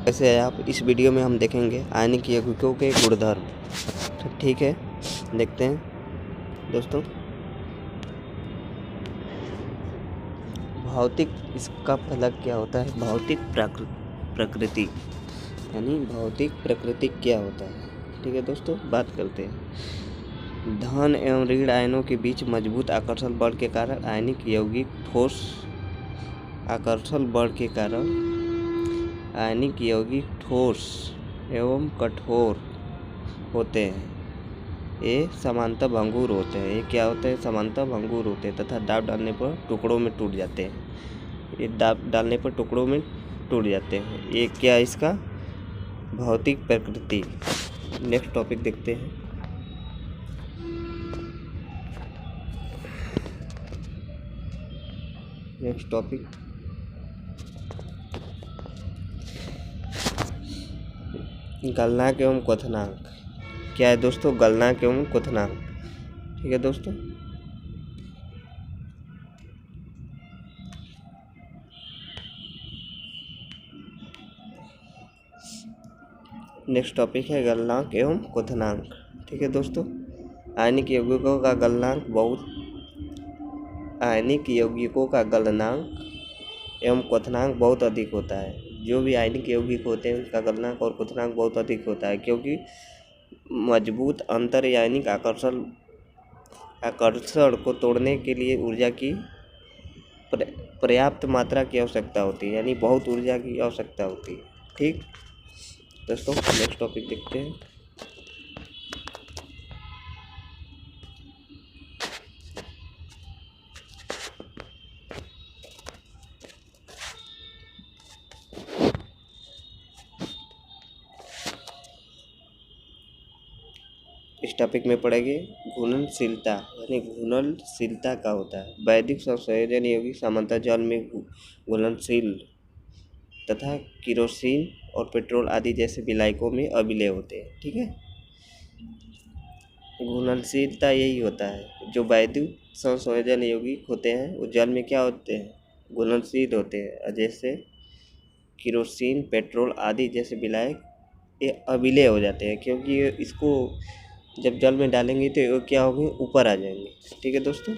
ऐसे आप इस वीडियो में हम देखेंगे आयनिक यौगिकों के गुणधर्म। तो ठीक है, देखते हैं दोस्तों। भौतिक, इसका फलक क्या होता है? भौतिक प्रकृति, यानी भौतिक प्रकृति क्या होता है? ठीक है दोस्तों, बात करते हैं। धन एवं ऋण आयनों के बीच मजबूत आकर्षण बल के कारण आयनिक यौगिक ठोस आकर्षण बल के कारण आयनिक यौगिक ठोस एवं कठोर होते हैं। ये समानता भंगुर होते हैं। ये क्या होते हैं? समानता भंगुर होते हैं तथा दाब डालने पर टुकड़ों में टूट जाते हैं। ये दाब डालने पर टुकड़ों में टूट जाते हैं। ये क्या है इसका? भौतिक प्रकृति। नेक्स्ट टॉपिक देखते हैं। नेक्स्ट टॉपिक गलनांक एवं क्वथनांक। क्या है दोस्तों? गलनांक एवं क्वथनांक। ठीक है दोस्तों, नेक्स्ट टॉपिक है गलनांक एवं क्वथनांक। ठीक है दोस्तों, आयनिक यौगिकों का गलनांक एवं क्वथनांक बहुत अधिक होता है। जो भी आयनिक यौगिक होते हैं उनका गलनांक और क्वथनांक बहुत अधिक होता है, क्योंकि मजबूत अंतरआयनिक आकर्षण को तोड़ने के लिए ऊर्जा की पर्याप्त मात्रा की आवश्यकता होती है, यानी बहुत ऊर्जा की आवश्यकता होती है। ठीक दोस्तों, नेक्स्ट टॉपिक देखते हैं। इस टॉपिक में पढ़ेंगे घुलनशीलता, यानी घुलनशीलता का होता है। वैदिक संयोजन यौगिक सामान्यतः जल में घुलनशील तथा केरोसिन और पेट्रोल आदि जैसे विलायकों में अविलेय होते हैं। ठीक है, घुलनशीलता यही होता है। जो वैदिक संयोजन यौगिक होते हैं वो जल में क्या होते हैं? घुलनशील होते हैं। जैसे केरोसिन, पेट्रोल आदि जैसे विलायक ये अविलेय हो जाते हैं, क्योंकि इसको जब जल में डालेंगे तो ये क्या होंगे? ऊपर आ जाएंगे। ठीक है दोस्तों,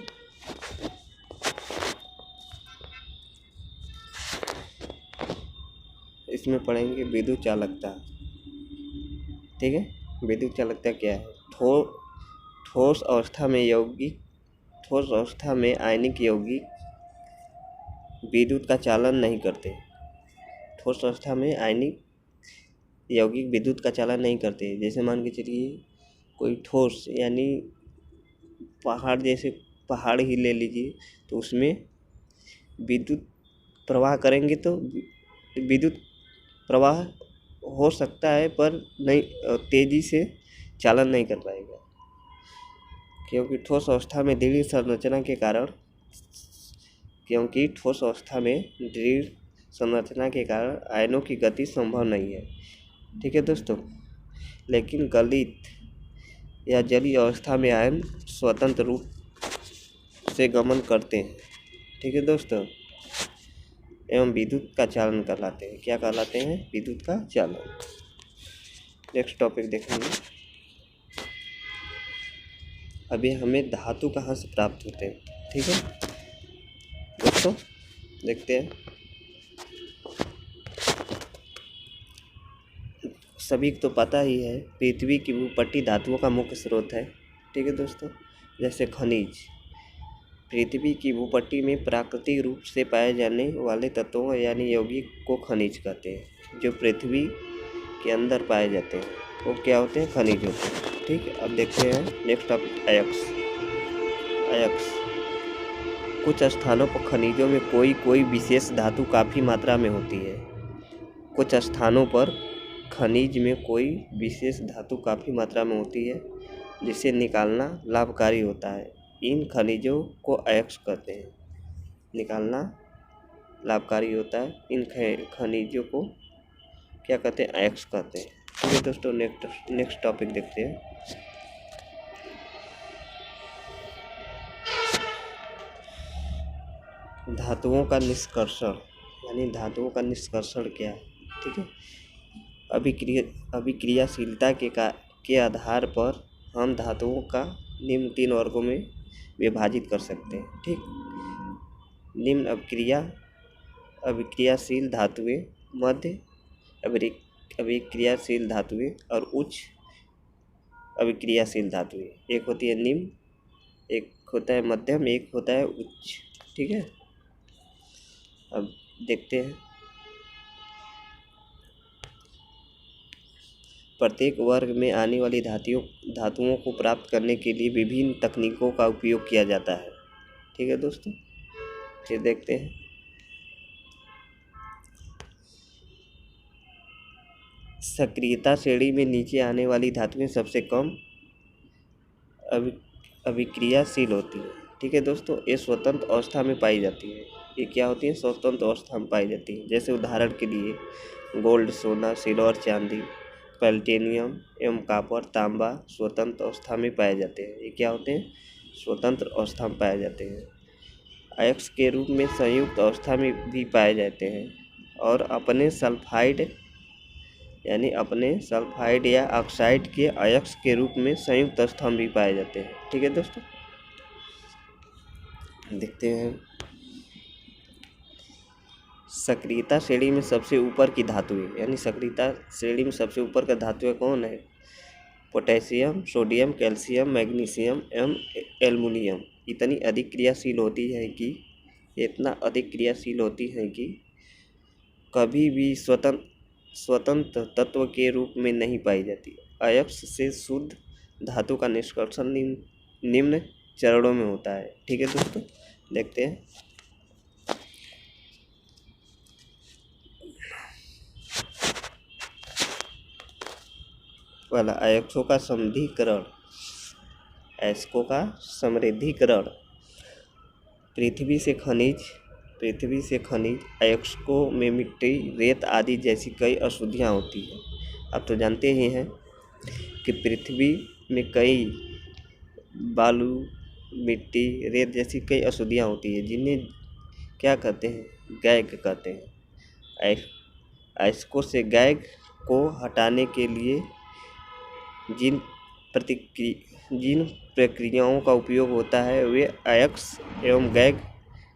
इसमें पढ़ेंगे विद्युत चालकता। ठीक है, विद्युत चालकता क्या है? ठोस अवस्था में आयनिक यौगिक विद्युत का चालन नहीं करते। ठोस अवस्था में आयनिक यौगिक विद्युत का चालन नहीं करते। जैसे मान के चलिए कोई ठोस, यानी पहाड़ ही ले लीजिए, तो उसमें विद्युत प्रवाह करेंगे तो विद्युत प्रवाह हो सकता है, पर नहीं, तेजी से चालन नहीं कर पाएगा, क्योंकि ठोस अवस्था में दृढ़ संरचना के कारण आयनों की गति संभव नहीं है। ठीक है दोस्तों, लेकिन गलित या जलीय अवस्था में आयन स्वतंत्र रूप से गमन करते हैं। ठीक है दोस्तों, एवं विद्युत का चालन कहलाते हैं। क्या कहलाते हैं? विद्युत का चालन। नेक्स्ट टॉपिक देखेंगे। अभी हमें धातु कहाँ से प्राप्त होते हैं? ठीक है दोस्तों, देखते हैं। सभी को तो पता ही है, पृथ्वी की भूपट्टी धातुओं का मुख्य स्रोत है। ठीक है दोस्तों, जैसे खनिज। पृथ्वी की भूपट्टी में प्राकृतिक रूप से पाए जाने वाले तत्वों यानी यौगिक को खनिज कहते हैं। जो पृथ्वी के अंदर पाए जाते हैं वो क्या होते हैं? खनिज होते हैं। ठीक है, अब देखते हैं नेक्स्ट टॉपिक अयस्क। कुछ स्थानों पर खनिजों में कोई विशेष धातु काफ़ी मात्रा में होती है। कुछ स्थानों पर खनिज में कोई विशेष धातु काफ़ी मात्रा में होती है, जिसे निकालना लाभकारी होता है। इन खनिजों को अयस्क कहते हैं। निकालना लाभकारी होता है, इन खनिजों को क्या कहते हैं? अयस्क कहते हैं। ठीक है दोस्तों, नेक्स्ट टॉपिक देखते हैं। धातुओं का निष्कर्षण, यानी धातुओं का निष्कर्षण क्या है? ठीक है, अभिक्रियाशीलता के आधार पर हम धातुओं का निम्न 3 वर्गों में विभाजित कर सकते हैं। ठीक, निम्न अभिक्रियाशील धातुएं, मध्य अभिक्रियाशील धातुएं और उच्च अभिक्रियाशील धातुएं। एक होती है निम्न, एक होता है मध्यम, एक होता है उच्च। ठीक है, अब देखते हैं। प्रत्येक वर्ग में आने वाली धातुओं को प्राप्त करने के लिए विभिन्न तकनीकों का उपयोग किया जाता है। ठीक है दोस्तों, फिर देखते हैं। सक्रियता श्रेणी में नीचे आने वाली धातुएं सबसे कम अभिक्रियाशील होती है। ठीक है दोस्तों, ये स्वतंत्र अवस्था में पाई जाती है। ये क्या होती है? स्वतंत्र अवस्था में पाई जाती है। जैसे उदाहरण के लिए गोल्ड, सोना, सिल्वर, चांदी, प्लैटिनम एवं कॉपर, तांबा स्वतंत्र अवस्था में पाए जाते हैं। ये क्या होते हैं? स्वतंत्र अवस्था में पाए जाते हैं। अयस्क के रूप में संयुक्त अवस्था में भी पाए जाते हैं और अपने सल्फाइड या ऑक्साइड के अयस्क के रूप में संयुक्त अवस्था में भी पाए जाते हैं। ठीक है दोस्तों, देखते हैं। सक्रियता श्रेणी में सबसे ऊपर की धातुएं, यानी सक्रियता श्रेणी में सबसे ऊपर का धातुएं कौन है? पोटेशियम, सोडियम, कैल्शियम, मैग्नीशियम एवं एल्युमिनियम इतनी अधिक क्रियाशील होती है कि कभी भी स्वतंत्र तत्व के रूप में नहीं पाई जाती। अयस्क से शुद्ध धातु का निष्कर्षण निम्न चरणों में होता है। ठीक है दोस्तों, देखते हैं। पहला, अयस्कों का समृद्धिकरण। पृथ्वी से खनिज अयस्कों में मिट्टी, रेत आदि जैसी कई अशुद्धियाँ होती हैं। आप तो जानते ही हैं कि पृथ्वी में कई बालू, मिट्टी, रेत जैसी कई अशुद्धियाँ होती है, जिन्हें क्या कहते हैं? गैग कहते हैं। अयस्कों से गैग को हटाने के लिए जिन प्रक्रियाओं का उपयोग होता है वे अयस्क एवं गैग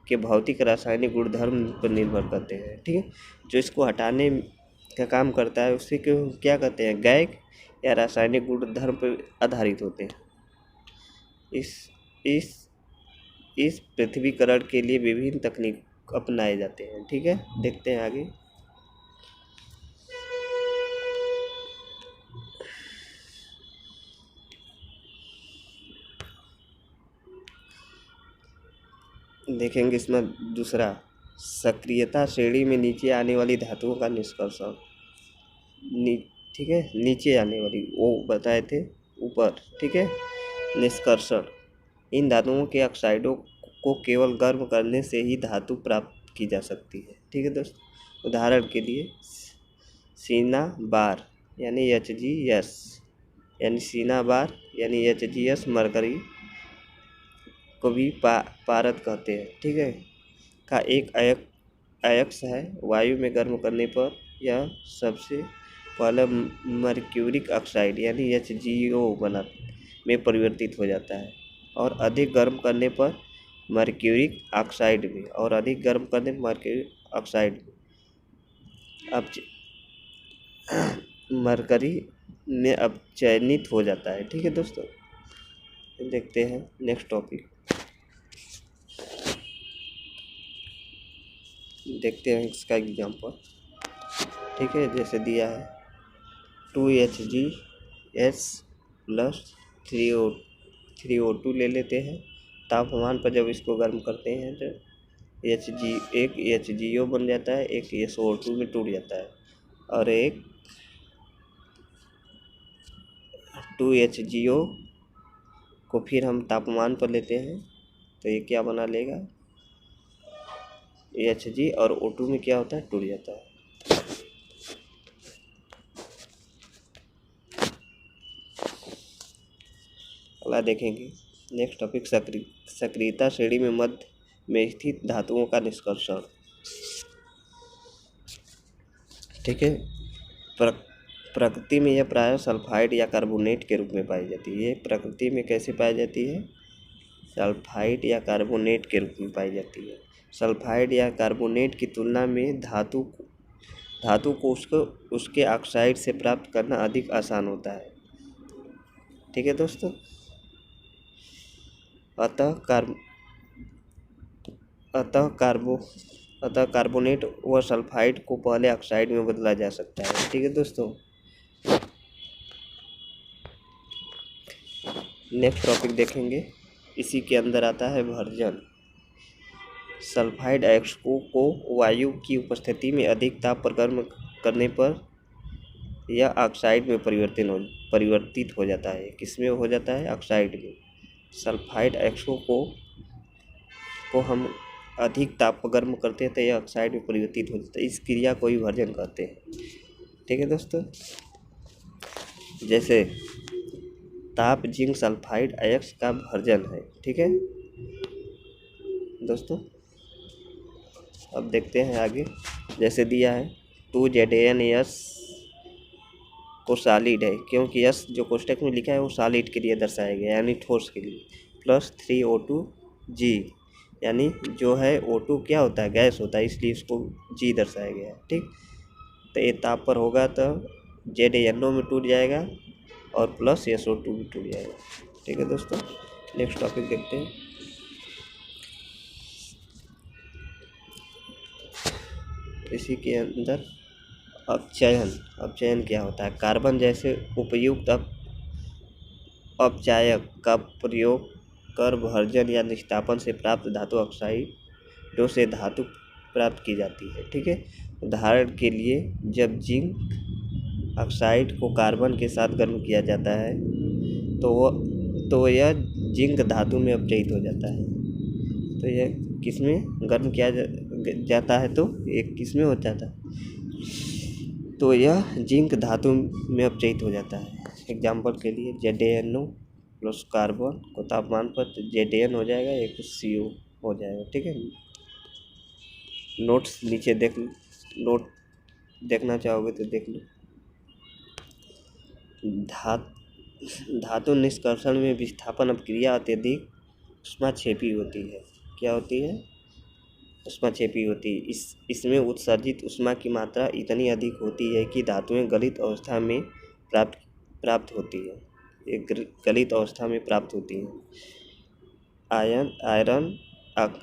के भौतिक रासायनिक गुणधर्म पर निर्भर करते हैं। ठीक है, जो इसको हटाने का काम करता है उसे क्या कहते हैं? गैग या रासायनिक गुणधर्म पर आधारित होते हैं। इस पृथ्वीकरण के लिए विभिन्न तकनीक अपनाए जाते हैं। ठीक है, देखते हैं आगे। देखेंगे इसमें दूसरा, सक्रियता श्रेणी में नीचे आने वाली धातुओं का निष्कर्षण। ठीक है, नीचे आने वाली वो बताए थे ऊपर। ठीक है, निष्कर्षण। इन धातुओं के ऑक्साइडों को केवल गर्म करने से ही धातु प्राप्त की जा सकती है। ठीक है दोस्तों, उदाहरण के लिए सिनाबार यानी HgS मरकरी को भी पारद कहते हैं। ठीक है, का एक अयस्क है। वायु में गर्म करने पर यह सबसे पहले मर्क्यूरिक ऑक्साइड यानी HgO में परिवर्तित हो जाता है और अधिक गर्म करने पर मर्क्यूरिक ऑक्साइड में अब मरकरी में अब चयनित हो जाता है। ठीक है दोस्तों, देखते हैं नेक्स्ट टॉपिक। देखते हैं इसका एग्जाम्पल। ठीक है, जैसे दिया है 2HgS प्लस 3O2 ले लेते हैं। तापमान पर जब इसको गर्म करते हैं तो एक HgO बन जाता है, एक SO2 में टूट जाता है और एक 2HgO को फिर हम तापमान पर लेते हैं तो ये क्या बना लेगा? Hg और O2 में क्या होता है? टूट जाता है। अगला देखेंगे नेक्स्ट टॉपिक, सक्रियता श्रेणी में मध्य में स्थित धातुओं का निष्कर्षण। ठीक है, प्रकृति में यह प्रायः सल्फाइड या कार्बोनेट के रूप में पाई जाती है। ये प्रकृति में कैसे पाई जाती है? सल्फाइड या कार्बोनेट के रूप में पाई जाती है। सल्फाइड या कार्बोनेट की तुलना में धातु को उसके ऑक्साइड से प्राप्त करना अधिक आसान होता है। ठीक है दोस्तों। अतः कार्बोनेट व सल्फाइड को पहले ऑक्साइड में बदला जा सकता है। ठीक है दोस्तों। नेक्स्ट टॉपिक देखेंगे, इसी के अंदर आता है भर्जन। सल्फाइड अयस्क को वायु की उपस्थिति में अधिक ताप पर गर्म करने पर यह ऑक्साइड में परिवर्तित हो जाता है। किसमें हो जाता है? ऑक्साइड में। सल्फाइड अयस्कों को हम अधिक ताप पर गर्म करते हैं तो यह ऑक्साइड में परिवर्तित हो जाता है। इस क्रिया को ही भर्जन कहते हैं। ठीक है दोस्तों। जैसे ताप जिंक सल्फाइड अयस्क का भर्जन है। ठीक है दोस्तों। अब देखते हैं आगे। जैसे दिया है 2ZnS को सॉलिड है, क्योंकि यस जो कोष्टक में लिखा है वो सॉलिड के लिए दर्शाया गया है, यानी ठोस के लिए। प्लस 3O2G, यानी जो है O2 क्या होता है? गैस होता है, इसलिए इसको G दर्शाया गया है। ठीक। तो ये ताप पर होगा तो ZnO में टूट जाएगा और प्लस SO2 भी टूट जाएगा। ठीक है दोस्तों। नेक्स्ट टॉपिक देखते हैं। इसी के अंदर अपचयन क्या होता है? कार्बन जैसे उपयुक्त अपचायक का प्रयोग कर भर्जन या निष्कापन से प्राप्त धातु ऑक्साइडों से धातु प्राप्त की जाती है। ठीक है। उदाहरण के लिए जब जिंक ऑक्साइड को कार्बन के साथ गर्म किया जाता है तो यह जिंक धातु में अपचयित हो जाता है। तो यह किसमें गर्म किया जाता है? तो एक किसमें हो जाता है? तो यह जिंक धातु में अपचयित हो जाता है। एग्जाम्पल के लिए ZnO प्लस कार्बन को तापमान पर Zn हो जाएगा, एक CO हो जाएगा। ठीक है। नोट्स नीचे नोट देखना चाहोगे तो देख लो। धातु निष्कर्षण में विस्थापन अपक्रिया अत्यधिक ऊष्माक्षेपी होती है। क्या होती है? ऊष्माक्षेपी होती है। इसमें उत्सर्जित ऊष्मा की मात्रा इतनी अधिक होती है कि धातुएं गलित अवस्था में प्राप्त होती है। एक गलित अवस्था में प्राप्त होती हैं। आयरन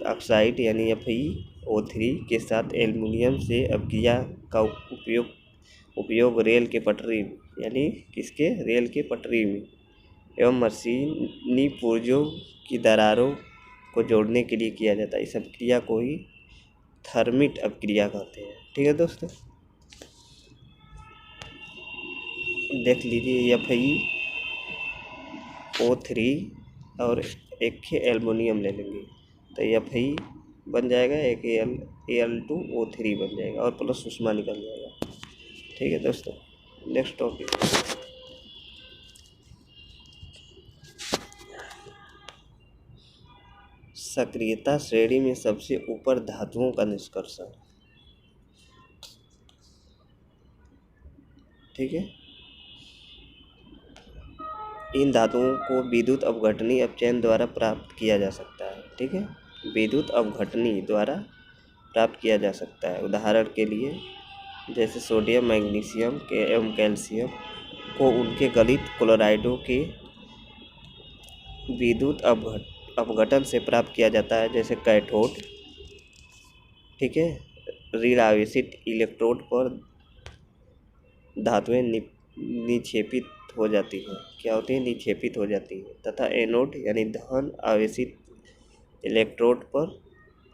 ऑक्साइड यानी FeO3 के साथ एल्युमिनियम से अपक्रिया का उपयोग रेल के पटरी यानी किसके? रेल के पटरी में एवं मशीनी पुर्जों की दरारों को जोड़ने के लिए किया जाता है। इस अपक्रिया को ही थर्मिट अपक्रिया कहते हैं। ठीक है दोस्तों। देख लीजिए FeO3 और एक एल्युमिनियम ले लेंगे तो Fe बन जाएगा, एक Al2O3 बन जाएगा और प्लस ऊष्मा निकल जाएगा। ठीक है दोस्तों। नेक्स्ट टॉपिक सक्रियता श्रेणी में सबसे ऊपर धातुओं का निष्कर्षण। ठीक है। इन धातुओं को विद्युत अपघटनी अपचयन द्वारा प्राप्त किया जा सकता है। ठीक है। विद्युत अपघटनी द्वारा प्राप्त किया जा सकता है। उदाहरण के लिए जैसे सोडियम, मैग्नीशियम के एवं कैल्शियम को उनके गलित क्लोराइडों के विद्युत अपघटन से प्राप्त किया जाता है, जैसे कैथोड। ठीक है। ऋण आवेशित इलेक्ट्रोड पर धातुएं निक्षेपित हो जाती हैं। क्या होती है? निक्षेपित हो जाती है। तथा एनोड यानी धन आवेशित इलेक्ट्रोड पर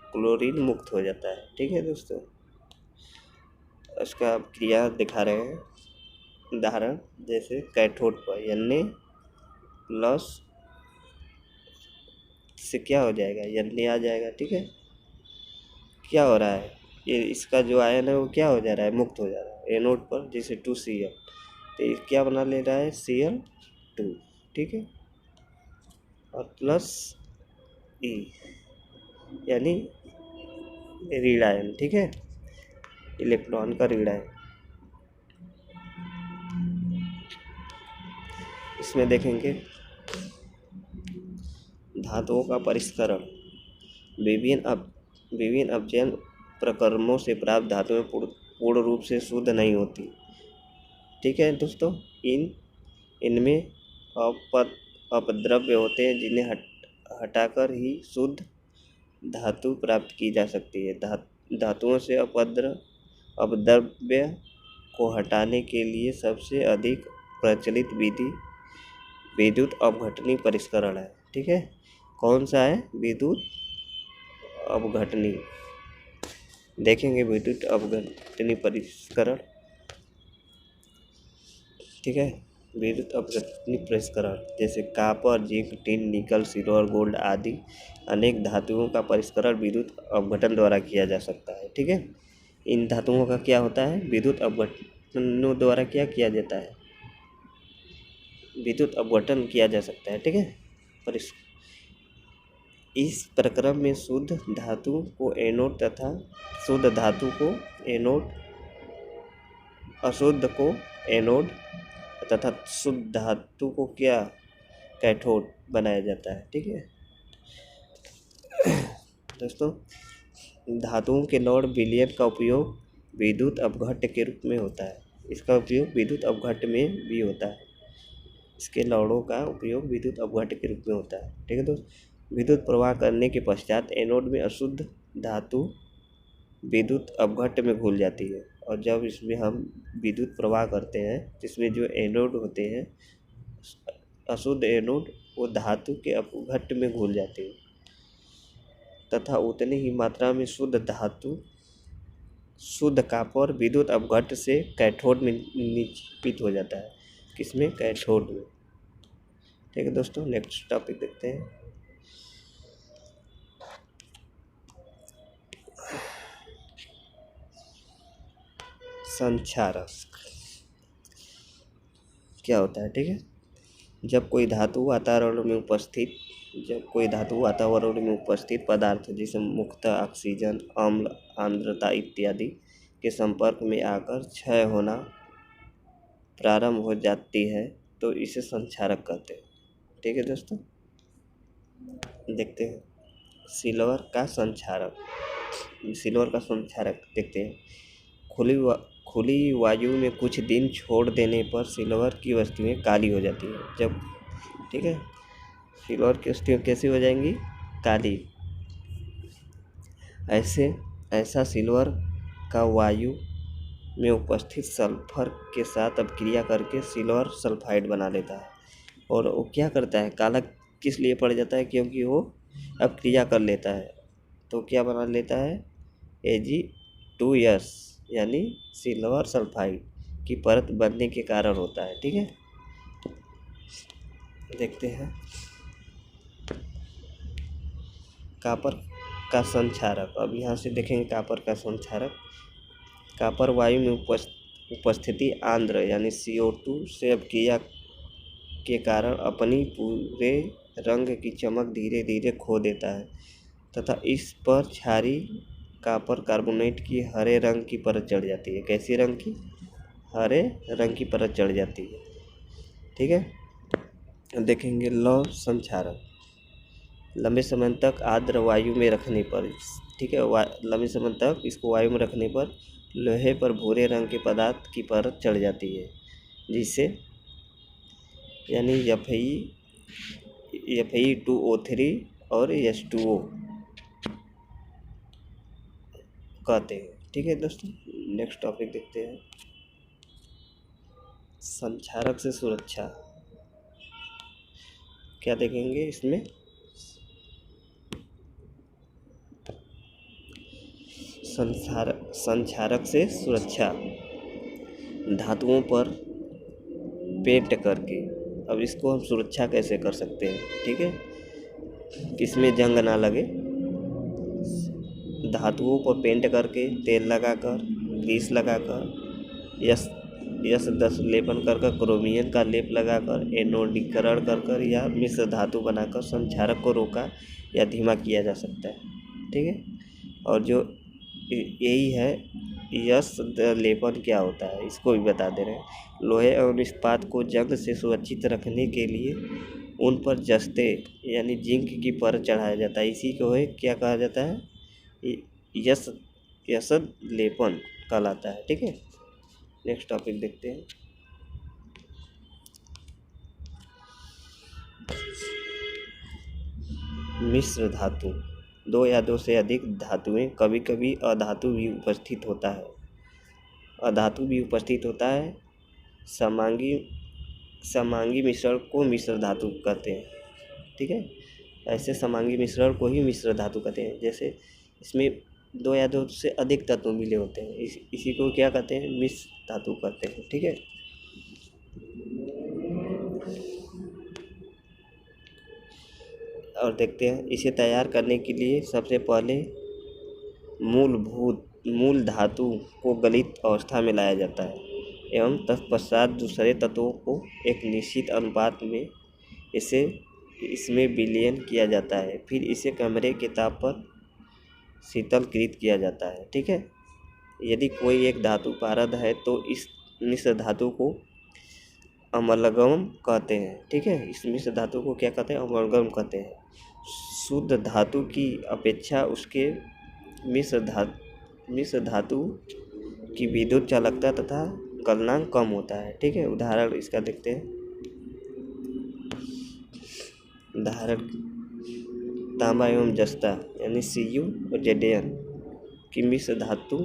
क्लोरीन मुक्त हो जाता है। ठीक है दोस्तों। इसका क्रिया दिखा रहे हैं। उदाहरण जैसे कैथोड पर Na+ से क्या हो जाएगा? Na आ जाएगा। ठीक है। क्या हो रहा है? ये इसका जो आयन है वो क्या हो जा रहा है? मुक्त हो जा रहा है। एनोड पर जैसे 2Cl तो ये क्या बना ले रहा है? Cl2। ठीक है। और प्लस E यानी ऋण आयन। ठीक है। इलेक्ट्रॉन का ऋण आयन। इसमें देखेंगे धातुओं का परिष्करण। विभिन्न अपचयन प्रक्रमों से प्राप्त धातुएं पूर्ण रूप से शुद्ध नहीं होती। ठीक है दोस्तों, इनमें अपद्रव्य होते हैं जिन्हें हटाकर ही शुद्ध धातु प्राप्त की जा सकती है। धातुओं से अपद्रव्य को हटाने के लिए सबसे अधिक प्रचलित विधि विद्युत अपघटनी परिष्करण है। ठीक है, कौन सा है? विद्युत अपघटनी। देखेंगे विद्युत अपघटनी परिष्करण। ठीक है, विद्युत अपघटनी परिष्करण जैसे कॉपर, जिंक, टिन, निकल, सिल्वर, गोल्ड आदि अनेक धातुओं का परिष्करण विद्युत अपघटन द्वारा किया जा सकता है। ठीक है, इन धातुओं का क्या होता है? विद्युत अपघटनों द्वारा क्या किया जाता है? विद्युत अपघटन किया जा सकता है। ठीक है, इस प्रक्रम में शुद्ध धातु को एनोड तथा शुद्ध धातु को एनोड, अशुद्ध को एनोड तथा शुद्ध धातु को क्या? कैथोड बनाया जाता है। ठीक है दोस्तों, धातुओं के लौह विलयन का उपयोग विद्युत अपघट्य के रूप में होता है। इसका उपयोग विद्युत अपघट्य में भी होता है। इसके लौहों का उपयोग विद्युत अपघट्य के रूप में होता है। ठीक है दोस्तों, विद्युत प्रवाह करने के पश्चात एनोड में अशुद्ध धातु विद्युत अपघट्य में घुल जाती है, और जब इसमें हम विद्युत प्रवाह करते हैं जिसमें जो एनोड होते हैं अशुद्ध एनोड वो धातु के अपघट्य में घुल जाते हैं तथा उतनी ही मात्रा में शुद्ध धातु शुद्ध कॉपर विद्युत अपघट्य से कैथोड में निक्षेपित हो जाता है। किसमें? कैथोड में। ठीक है दोस्तों, नेक्स्ट टॉपिक देखते हैं। संक्षारक क्या होता है? ठीक है, जब कोई धातु वातावरण में उपस्थित पदार्थ जिसे मुख्यतः ऑक्सीजन, अम्ल, आर्द्रता इत्यादि के संपर्क में आकर क्षय होना प्रारंभ हो जाती है तो इसे संक्षारक कहते हैं। ठीक है दोस्तों, देखते हैं सिल्वर का संक्षारक देखते हैं। खुली वायु में कुछ दिन छोड़ देने पर सिल्वर की वस्तुएं काली हो जाती है। जब ठीक है, सिल्वर की वस्तुएं कैसी हो जाएंगी? काली। ऐसा सिल्वर का वायु में उपस्थित सल्फर के साथ अपक्रिया करके सिल्वर सल्फाइड बना लेता है। और वो क्या करता है? काला किस लिए पड़ जाता है? क्योंकि वो अपक्रिया कर लेता है तो क्या बना लेता है? Ag2S यानी सिल्वर सल्फाइड की परत बनने के कारण होता है। ठीक है, देखते हैं कॉपर का संक्षारक। अब यहाँ से देखेंगे कॉपर का संक्षारक। कॉपर वायु में उपस्थिति आर्द्र यानी CO2 से अपक्रिया के कारण अपनी पूरे रंग की चमक धीरे धीरे खो देता है तथा इस पर क्षारीय कॉपर कार्बोनेट की हरे रंग की परत चढ़ जाती है। कैसी रंग की? हरे रंग की परत चढ़ जाती है। ठीक है, देखेंगे लौह संक्षारक। लंबे समय तक आर्द्र वायु में रखने पर, ठीक है, लंबे समय तक इसको वायु में रखने पर लोहे पर भूरे रंग के पदार्थ की परत चढ़ जाती है जिससे यानी Fe2O3 और H2O कहते हैं। ठीक है दोस्तों, नेक्स्ट टॉपिक देखते हैं संक्षारक से सुरक्षा। क्या देखेंगे इसमें? संक्षारक से सुरक्षा धातुओं पर पेंट करके। अब इसको हम सुरक्षा कैसे कर सकते हैं? ठीक है, किसमें जंग ना लगे। धातुओं पर पेंट करके, तेल लगाकर, ग्रीस लगाकर, यस 10 लेपन कर क्रोमियम का लेप लगाकर, एनोडीकरण कर या मिश्र धातु बनाकर संक्षारक को रोका या धीमा किया जा सकता है। ठीक है, और जो यही है यश लेपन क्या होता है, इसको भी बता दे रहे हैं। लोहे एवं इस्पात को जंग से सुरक्षित रखने के लिए उन पर जस्ते यानी जिंक की परत चढ़ाया जाता है, इसी को है क्या कहा जाता है, यश यसद लेपन कहलाता है। ठीक है, नेक्स्ट टॉपिक देखते हैं। मिश्र धातु, दो या दो से अधिक धातुएं, कभी कभी अधातु भी उपस्थित होता है, अधातु भी उपस्थित होता है। समांगी मिश्रण को मिश्र धातु कहते हैं। ठीक है, ऐसे समांगी मिश्रण को ही मिश्र धातु कहते हैं। जैसे इसमें दो या दो से अधिक तत्व मिले होते हैं, इसी को क्या कहते हैं, मिश्र धातु कहते हैं। ठीक है, और देखते हैं इसे तैयार करने के लिए सबसे पहले मूल धातु को गलित अवस्था में लाया जाता है एवं तत्पश्चात दूसरे तत्वों को एक निश्चित अनुपात में इसमें विलयन किया जाता है, फिर इसे कमरे के ताप पर शीतलकृत किया जाता है। ठीक है, यदि कोई एक धातु पारद है तो इस मिश्र धातु को अमलगम कहते हैं। ठीक है, इस मिश्र धातु को क्या कहते हैं, अमलगम कहते हैं। शुद्ध धातु की अपेक्षा उसके मिश्र धातु की विद्युत चालकता तथा गलनांक कम होता है। ठीक है, उदाहरण इसका देखते हैं। उदाहरण तांबा एवं जस्ता यानी Cu और Zn की मिश्र धातु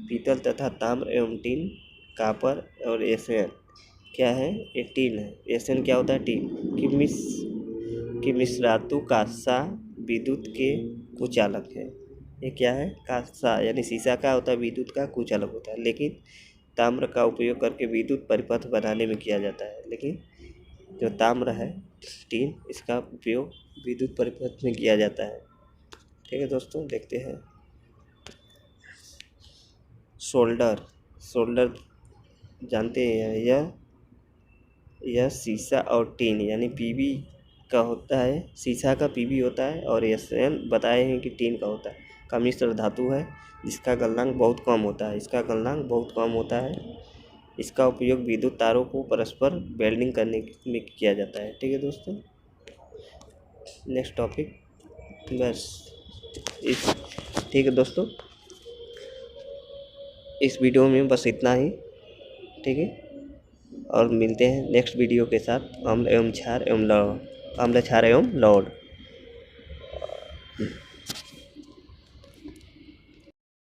पीतल तथा ताम्र एवं टीन, कापर और Sn क्या है, ये टीन है। Sn क्या होता है, टीन की मिश्रातु का सा विद्युत के कुचालक है। ये क्या है, कांसा यानी शीशा का होता है, विद्युत का कुचालक होता है। लेकिन ताम्र का उपयोग करके विद्युत परिपथ बनाने में किया जाता है। लेकिन जो ताम्र है, टीन, इसका उपयोग विद्युत परिपथ में किया जाता है। ठीक है दोस्तों, देखते हैं सोल्डर जानते हैं, यह शीशा और टीन यानी पीबी का होता है, शीशा का पीबी होता है, और Sn बताए हैं कि टीन का होता है, का मिश्र धातु है जिसका गलनांक बहुत कम होता है। इसका गलनांक बहुत कम होता है। इसका उपयोग विद्युत तारों को परस्पर वेल्डिंग करने में किया जाता है। ठीक है दोस्तों, नेक्स्ट टॉपिक बस ठीक है दोस्तों, इस वीडियो में बस इतना ही। ठीक है, और मिलते हैं नेक्स्ट वीडियो के साथ। अम्ल एवं क्षार एवं लवण।